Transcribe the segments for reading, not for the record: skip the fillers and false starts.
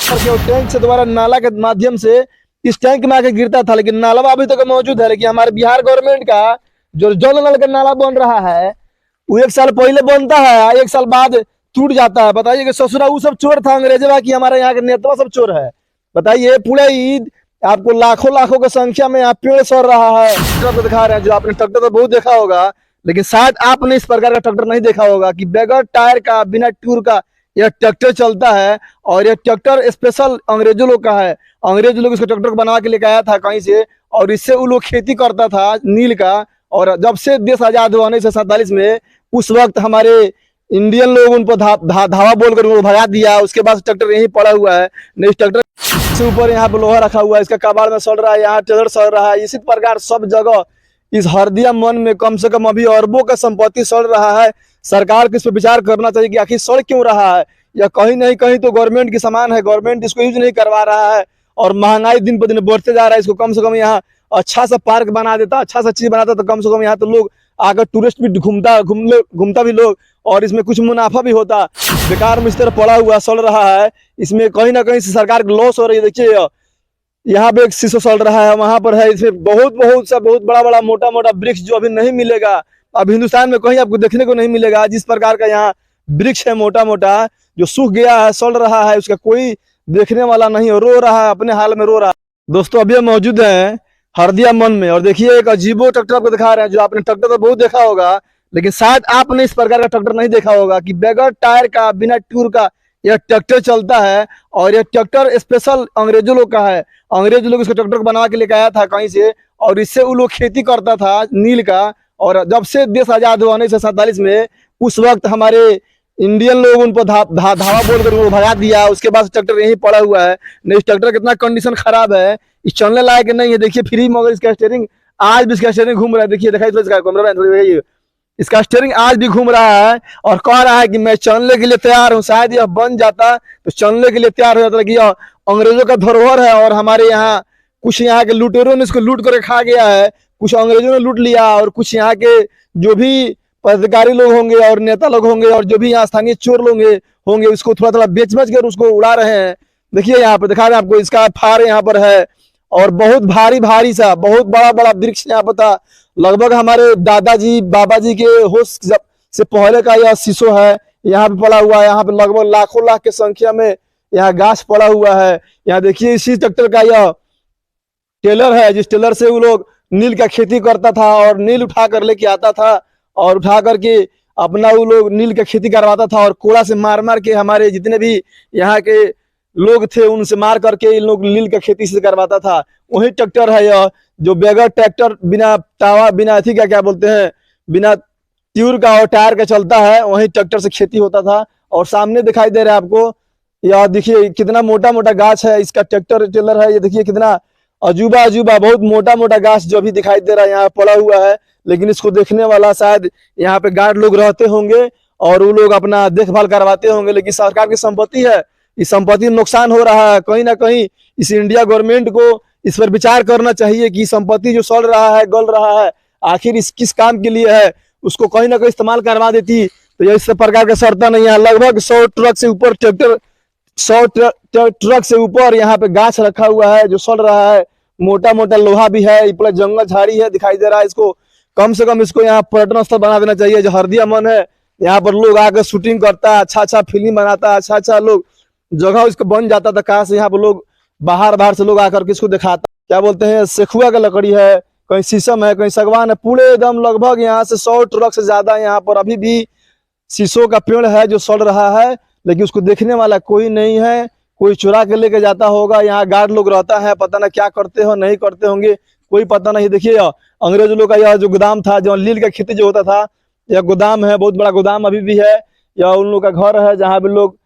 करके टैंक से दोबारा नाला के माध्यम से इस टैंक में आके गिरता था, लेकिन नाला अभी तक मौजूद है। लेकिन हमारे बिहार गवर्नमेंट का जो जल नल का नाला बन रहा है वो 1 साल पहले बनता है, 1 साल बाद टूट जाता है। बताइए कि ससुरा वो सब चोर था अंग्रेजवा की, हमारे यहाँ के नेता सब चोर है। बताइए पूरा ईद आपको लाखों लाखों की संख्या में यहाँ पेड़ सड़ रहा है। ट्रैक्टर दिखा रहे हैं, जो आपने ट्रैक्टर तो बहुत देखा होगा, लेकिन शायद आपने इस प्रकार का ट्रैक्टर नहीं देखा होगा कि बगैर टायर का, बिना ट्यूब का यह ट्रैक्टर चलता है। और यह ट्रैक्टर स्पेशल अंग्रेजों लोग का है। अंग्रेज लोग इसको ट्रैक्टर को बना के लेके आया था कहीं से, और इससे वो लोग खेती करता था नील का। और जब से देश आजाद हुआ 1947 में, उस वक्त हमारे इंडियन लोग उन पर धावा बोलकर उनको भगा दिया। उसके बाद ट्रैक्टर यहीं पड़ा हुआ है। इस ट्रैक्टर से ऊपर यहाँ पे लोहा रखा हुआ है, इसका कबाड़ में सड़ रहा है, यहाँ टेलर सड़ रहा है। इसी प्रकार सब जगह इस हरदिया मन में कम से कम अभी अरबों का संपत्ति सड़ रहा है। सरकार को इस पर विचार करना चाहिए कि आखिर सड़ क्यों रहा है। या कहीं नहीं कहीं तो गवर्नमेंट की सामान है, गवर्नमेंट इसको यूज नहीं करवा रहा है, और महंगाई दिन पर दिन बढ़ते जा रहा है। इसको कम से कम यहाँ अच्छा सा पार्क बना देता, अच्छा सा चीज बनाता, तो कम से कम यहाँ तो लोग आकर टूरिस्ट भी घूमता भी लोग, और इसमें कुछ मुनाफा भी होता। बेकार में इस तरह पड़ा हुआ सड़ रहा है, इसमें कहीं ना कहीं से सरकार की लॉस हो रही है। देखिए यहाँ पे एक शीशो सड़ रहा है, वहां पर है। इसमें बहुत बड़ा बड़ा मोटा मोटा वृक्ष जो अभी नहीं मिलेगा, अब हिंदुस्तान में कहीं आपको देखने को नहीं मिलेगा। जिस प्रकार का यहाँ वृक्ष है मोटा मोटा, जो सूख गया है, सड़ रहा है, उसका कोई देखने वाला नहीं, रो रहा है, अपने हाल में रो रहा है। दोस्तों अभी हम मौजूद हैं हरदिया मन में, और देखिए एक अजीबो ट्रैक्टर आपको दिखा रहे हैं, जो आपने ट्रैक्टर तो बहुत देखा होगा, लेकिन शायद आपने इस प्रकार का ट्रैक्टर नहीं देखा होगा कि बगैर टायर का, बिना ट्यूब का यह ट्रैक्टर चलता है। और यह ट्रैक्टर स्पेशल अंग्रेजों लोग का है। अंग्रेज लोग इसको ट्रैक्टर को बना के लेके आया था कहीं से, और इससे वो लोग खेती करता था नील का। और जब से देश आजाद हुआ 1947 में, उस वक्त हमारे इंडियन लोग उन पर धावा बोलकर उनको भगा दिया। उसके बाद ट्रैक्टर यहीं पड़ा हुआ है। इस ट्रैक्टर कितना कंडीशन खराब है, इस चलने लायक नहीं है। देखिए फ्री मगर इसका स्टीयरिंग आज भी, इसका स्टीयरिंग घूम रहा है। देखिए दिखाई कैमरा, इसका स्टीयरिंग आज भी घूम रहा है, और कह रहा है कि मैं चलने के लिए तैयार हूँ। शायद यह बन जाता तो चलने के लिए तैयार हो जाता, कि यह अंग्रेजों का धरोहर है। और हमारे यहाँ कुछ यहाँ के लुटेरों ने इसको लूट कर खा गया है, कुछ अंग्रेजों ने लूट लिया, और कुछ यहाँ के जो भी पदाधिकारी लोग होंगे और नेता लोग होंगे और जो भी यहाँ स्थानीय चोर लोग होंगे उसको थोड़ा थोड़ा बेच कर उसको उड़ा रहे हैं। देखिए यहाँ पे दिखा रहे हैं आपको, इसका फार यहाँ पर है, और बहुत भारी सा बहुत बड़ा बड़ा वृक्ष यहाँ पर था। लगभग हमारे दादाजी बाबा जी के होश से पहले का यह शीशो है, यहाँ पे पड़ा हुआ है। यहाँ पे लगभग लाखों लाख की संख्या में यहाँ गाछ पड़ा हुआ है। यहाँ देखिए इसी ट्रैक्टर का यह टेलर है, जिस टेलर से वो लोग नील का खेती करता था, और नील उठा कर लेके आता था, और उठा करके अपना वो लोग नील का खेती करवाता था। और कोड़ा से मार के हमारे जितने भी यहाँ के लोग थे उनसे मार करके इन लोग नील का खेती से करवाता था। वही ट्रैक्टर है यह, जो बगैर ट्रैक्टर, बिना तावा, बिना अथी का क्या बोलते हैं, बिना ट्यूब का और टायर का चलता है। वही ट्रैक्टर से खेती होता था। और सामने दिखाई दे रहा है आपको, यह देखिए कितना मोटा मोटा गाछ है, इसका ट्रैक्टर टेलर है। ये देखिए कितना अजूबा बहुत मोटा मोटा गाछ जो भी दिखाई दे रहा है यहाँ पड़ा हुआ है। लेकिन इसको देखने वाला शायद यहाँ पे गार्ड लोग रहते होंगे, और वो लोग अपना देखभाल करवाते होंगे। लेकिन सरकार की संपत्ति है, इस संपत्ति में नुकसान हो रहा है। कहीं ना कहीं इस इंडिया गवर्नमेंट को इस पर विचार करना चाहिए कि संपत्ति जो सड़ रहा है, गल रहा है, आखिर इस किस काम के लिए है, उसको कहीं ना कहीं इस्तेमाल करवा देती तो ये इस प्रकार का सड़ता नहीं है। लगभग 100 ट्रक से ऊपर ट्रैक्टर, 100 ट्रक से ऊपर यहाँ पे गाछ रखा हुआ है जो सड़ रहा है। मोटा मोटा लोहा भी है, पूरा जंगल झाड़ी है दिखाई दे रहा है। इसको कम से कम इसको यहाँ पर्यटन स्थल बना देना चाहिए। जो हरदिया मन है, यहाँ पर लोग आकर शूटिंग करता है, अच्छा फिल्म बनाता है, अच्छा लोग जगह इसको बन जाता था। कहाँ से यहाँ पर लोग बाहर से लोग आकर के इसको दिखाता, क्या बोलते हैं, सेखुआ का लकड़ी है, कहीं शीशम है, कहीं सागवान है, पूरे एकदम लगभग यहाँ से 100 ट्रक से ज्यादा यहाँ पर अभी भी शीशों का पेड़ है जो सड़ रहा है। लेकिन उसको देखने वाला कोई नहीं है, कोई चुरा के लेके जाता होगा। यहाँ गार्ड लोग रहता है, पता ना क्या करते हो नहीं करते होंगे, कोई पता नहीं। देखिए अंग्रेज लोग का यह जो गोदाम था, जो नील का खेती जो होता था, यह गोदाम है, बहुत बड़ा गोदाम अभी भी है। यह उन लोग का घर है जहाँ पे लोग,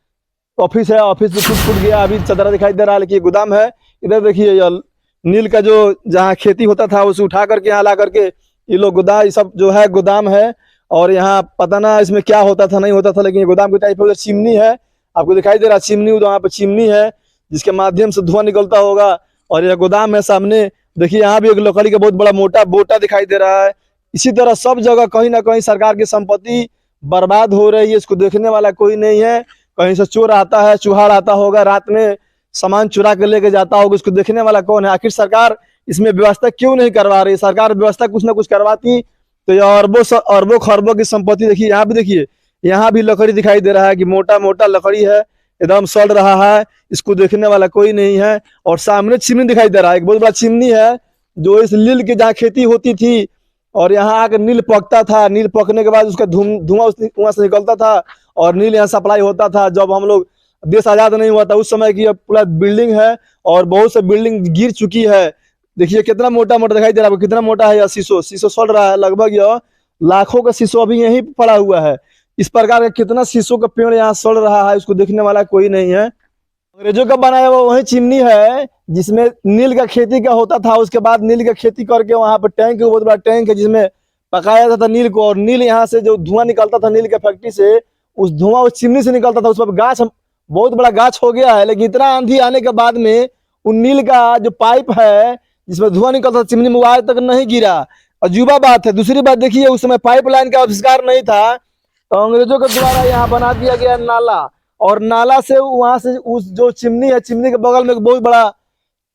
ऑफिस है, ऑफिस भी टूट गया, अभी चदरा दिखाई दे रहा है, लेकिन गोदाम है। इधर देखिए यह नील का जो जहाँ खेती होता था उसे उठा करके यहाँ ला करके ये लोग गोदाम, सब जो है गोदाम है। और यहाँ पता ना इसमें क्या होता था नहीं होता था, लेकिन गोदाम के टाइप में चिमनी है, आपको दिखाई दे रहा है चिमनी, वहाँ पे चिमनी है जिसके माध्यम से धुआं निकलता होगा। और यह गोदाम है सामने, देखिए यहाँ भी एक लकड़ी का बहुत बड़ा मोटा बोटा दिखाई दे रहा है। इसी तरह सब जगह कहीं ना कहीं सरकार की संपत्ति बर्बाद हो रही है, इसको देखने वाला कोई नहीं है। कहीं से चोर आता है, चुहाड़ आता होगा रात में, सामान चुरा कर लेके जाता होगा, उसको देखने वाला कौन है? आखिर सरकार इसमें व्यवस्था क्यों नहीं करवा रही? सरकार व्यवस्था कुछ ना कुछ करवाती तो ये अरबों खरबों की संपत्ति। देखिए यहाँ भी, देखिए यहाँ भी लकड़ी दिखाई दे रहा है कि मोटा मोटा लकड़ी है, एकदम सड़ रहा है, इसको देखने वाला कोई नहीं है। और सामने चिमनी दिखाई दे रहा है, एक बहुत बड़ा चिमनी है जो इस नील की जहाँ खेती होती थी और यहाँ आकर नील पकता था, नील पकने के बाद उसका धुआं वहां से निकलता था और नील यहाँ सप्लाई होता था। जब हम लोग देश आजाद नहीं हुआ था उस समय की पूरा बिल्डिंग है और बहुत से बिल्डिंग गिर चुकी है। देखिए कितना मोटा मोटा दिखाई दे रहा है, कितना मोटा है यह शीशो, शीशो सड़ रहा है, लगभग यह लाखों का शीशो अभी यहीं पड़ा हुआ है। इस प्रकार का कितना शीशों का पेड़ यहाँ सड़ रहा है, उसको देखने वाला कोई नहीं है। अंग्रेजों का बनाया हुआ वही चिमनी है जिसमें नील का खेती का होता था। उसके बाद नील का खेती करके वहां पर टैंक, बहुत बड़ा टैंक है जिसमें पकाया जाता था नील को, और नील यहाँ से जो धुआं निकलता था नील के फैक्ट्री से, उस धुआं उस चिमनी से निकलता था। उस पर गाछ, बहुत बड़ा गाछ हो गया है, लेकिन इतना आंधी आने के बाद में उन नील का जो पाइप है जिसमें धुआं निकलता था चिमनी में, वो आज तक नहीं गिरा। अजूबा बात है। दूसरी बात देखिए, उस समय पाइपलाइन का आविष्कार नहीं था, तो अंग्रेजों के द्वारा यहाँ बना दिया गया नाला, और नाला से वहां से उस जो चिमनी है, चिमनी के बगल में एक बहुत बड़ा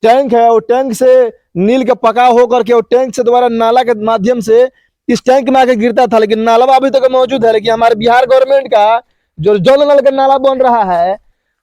टैंक है, और टैंक से नील का पकाव होकर के, और टैंक से दोबारा नाला के माध्यम से इस टैंक में आके गिरता था। लेकिन नाला अभी तक मौजूद है, लेकिन हमारे बिहार गवर्नमेंट का जो जल नल का नाला बन रहा है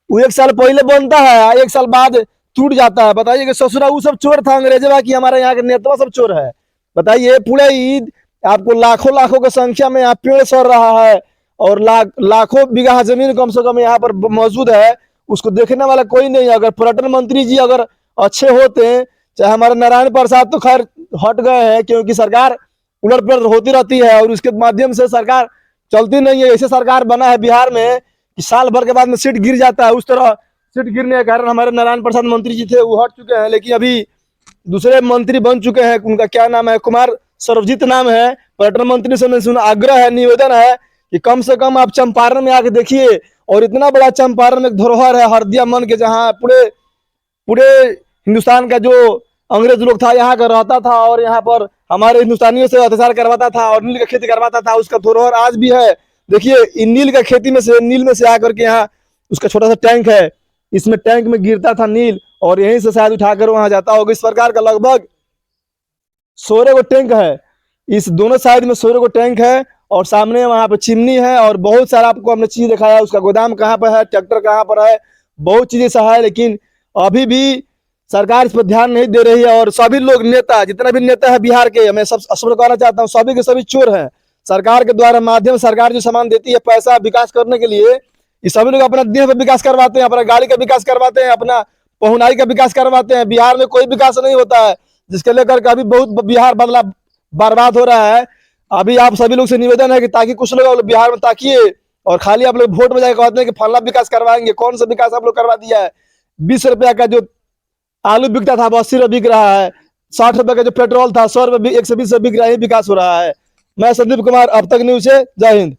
वो 1 साल पहले बनता है, 1 साल बाद टूट जाता है। बताइए कि ससुरा वो सब चोर था अंग्रेजवा की हमारे यहाँ के नेता सब चोर है? बताइए, पूरे ईद आपको लाखों लाखों की संख्या में यहाँ पेड़ सड़ रहा है और लाखों बीघा जमीन कम से कम यहाँ पर मौजूद है, उसको देखने वाला कोई नहीं है। अगर पर्यटन मंत्री जी अगर अच्छे होते, चाहे हमारे नारायण प्रसाद तो खैर हट गए हैं क्योंकि सरकार उलट पलट होती रहती है और उसके माध्यम से सरकार चलती नहीं है। ऐसे सरकार बना है बिहार में कि साल भर के बाद में सीट गिर जाता है। उस तरह सीट गिरने के कारण हमारे नारायण प्रसाद मंत्री जी थे वो हट चुके हैं, लेकिन अभी दूसरे मंत्री बन चुके हैं। उनका क्या नाम है? कुमार सर्वजीत नाम है। पर्यटन मंत्री से मैं आग्रह है, निवेदन है कि कम से कम आप चंपारण में आके देखिए, और इतना बड़ा चंपारण में एक धरोहर है हरदिया मन के, जहाँ पूरे पूरे हिंदुस्तान का जो अंग्रेज लोग था यहाँ का रहता था और यहाँ पर हमारे हिंदुस्तानियों से अत्याचार करवाता था और नील का खेती करवाता था, उसका धरोहर आज भी है। देखिए इन नील का खेती में से, नील में से आकर के यहाँ उसका छोटा सा टैंक है, इसमें टैंक में गिरता था नील और यहीं से शायद उठाकर वहां जाता होगा। इस प्रकार का लगभग 16 को टैंक है, इस दोनों साइड में 16 को टैंक है और सामने वहां पे चिमनी है और बहुत सारा आपको हमने चीज दिखाया। उसका गोदाम कहाँ पर है, ट्रैक्टर कहाँ पर है, बहुत चीजें सा है, लेकिन अभी भी सरकार इस पर ध्यान नहीं दे रही है। और सभी लोग नेता, जितना भी नेता है बिहार के, मैं सब स्पष्ट कहना चाहता हूँ, सभी के सभी चोर हैं। सरकार के द्वारा माध्यम, सरकार जो सामान देती है पैसा विकास करने के लिए, ये सभी लोग अपना देह पर विकास करवाते हैं, अपना गाड़ी का विकास करवाते हैं, अपना पहुनाई का विकास करवाते हैं। बिहार में कोई विकास नहीं होता है, जिसके लेकर के अभी बहुत बिहार बदला बर्बाद हो रहा है। अभी आप सभी लोग से निवेदन है कि ताकि कुछ लोग बिहार में ताकिए, और खाली आप लोग वोट में जाकर कहते हैं कि फला विकास करवाएंगे। कौन सा विकास आप लोग करवा दिया है? 20 रुपया का जो आलू बिकता था वो 80 रुपये बिक रहा है, 60 रुपये का जो पेट्रोल था 100 रुपये 120 रुपये बिक रहा है, विकास हो रहा है। मैं संदीप कुमार, अब तक न्यूज से, जय हिंद।